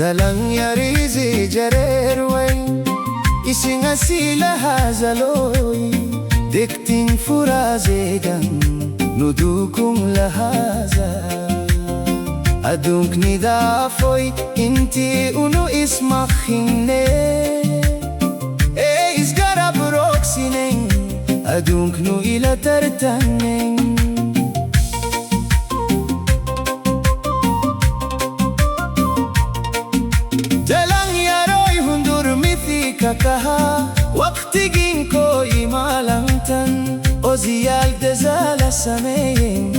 dalang yarizi jarerway isinga sila hazaloy dekting furazegan nudukung lahaza adunk nidafoy inti uno ismakhine isgarab roksinen adunk nu ila tartanen kakaha waqtigin ko imalantan oziyal dezala sameyin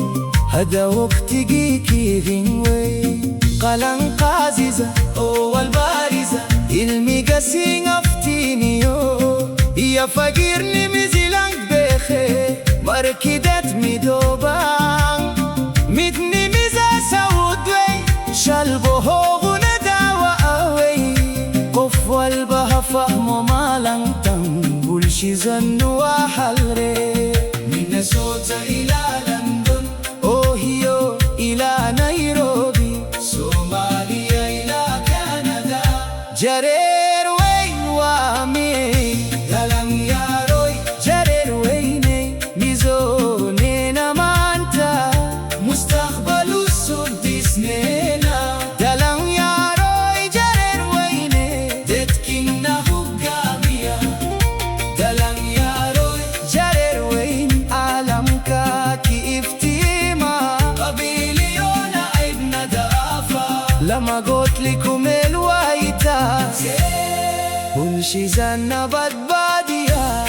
hada waqtigi kirinway qalan qaziza wal bariza ilmi gasin aftiniyo ya fagirni mizilang bekhe markidat midoban midni miza saudwe shalboho فهم مالنتم بولشي زنوا حلري مينيسوتا إلى لندن أوهيو إلى نيروبي صوماليا إلى كندا جرير وين وامي دلم ياروي جرير ويني ميزونينا مانتا مستقبل السود سنينا دلم ياروي جرير ويني دتكنا لما قلت لكم الوايتا كل شي زنبت بادية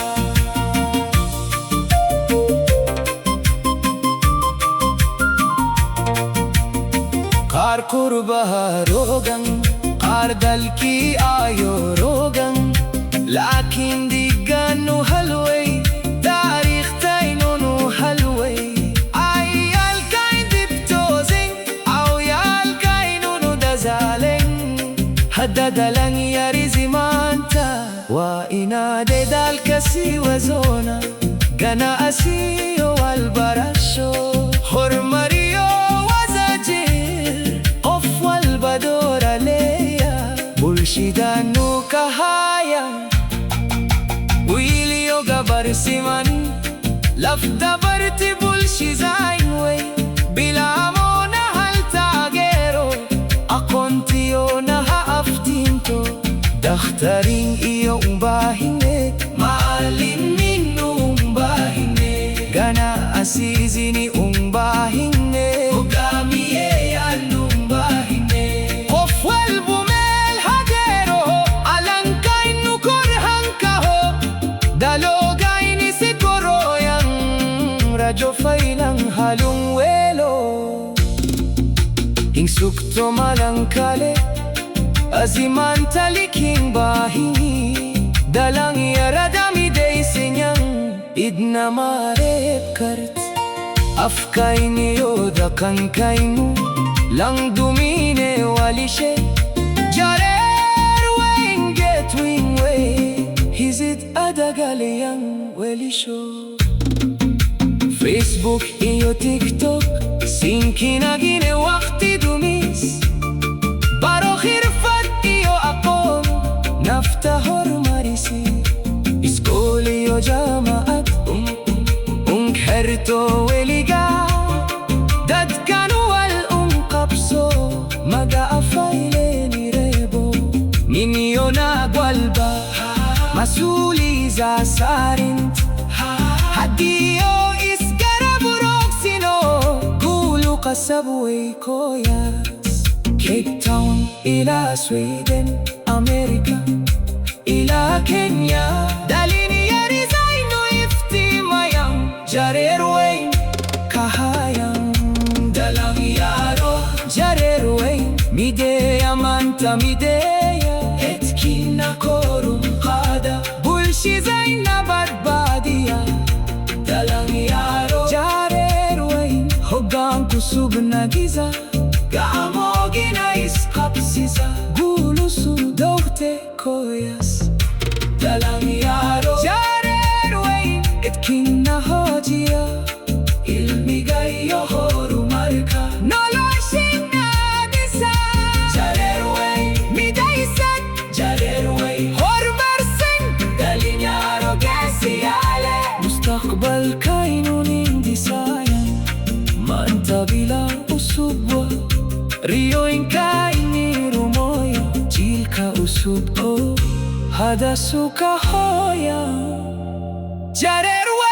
قار قربها روغن قار دلكي آيو روغن لكن ديگانو هلوي تاريخ تاينونو هلوي هدا دلن ياريزي مانتا وإنا دي دالكسي وزونا غنا أسيو والبراشو خرماريو وزاجير قف والبدور عليا بولشيدانو كهايا ويليو غبر سيماني لفتا برتي بولشي زاين وي بلا مونا هل تاغيرو أقونتيو نها أفتينتو دخترين إيو مباهنة معلمين مباهنة غانا أسيزيني مباهنة وقامي يالو مباهنة قف والبوميل هاجيرو ألانكاين نكور هنكاهو دالو غايني سيكورو ين راجو فايلان هالون ويلو Insukto malankale azimantali king bahingi dalang yaradami dey senyang idna marep kart afkaini yoda kankainu lang dumine walishe jarer wing get wing way hizit adagaliang welisho Facebook iyo TikTok sinkina gine waqti dumis baro khirfat iyo aqom naftahor marisi iskoli yo jamaat herto weliga dadkanu wal qabso maga afaileni rebo minyona gwalba masuli za sarint hadiyo Subway koyas Cape Town ila Sweden America ila Kenya dalini yarizaino iftimayang jarer wayn kahayang dalang yaro jarer wayn mideya manta mideya etkina korum qada bulshi zaina badbadiya dalang yaro Hogan kusub nagiza Gaamogina iskapsiza Gulu sudokte koyas Dalang yaro Jarer wain Etkina hojia Ilmiga yohoru marka Noloshin nagisa Jarer wain jareerway horumarsan dhalinyaro geesiyaale mustaqbalkaynu hindisayan maanta bilow cusub riyooyinkayni rumoya jiilka cusub oo hadda sugahaya jareerway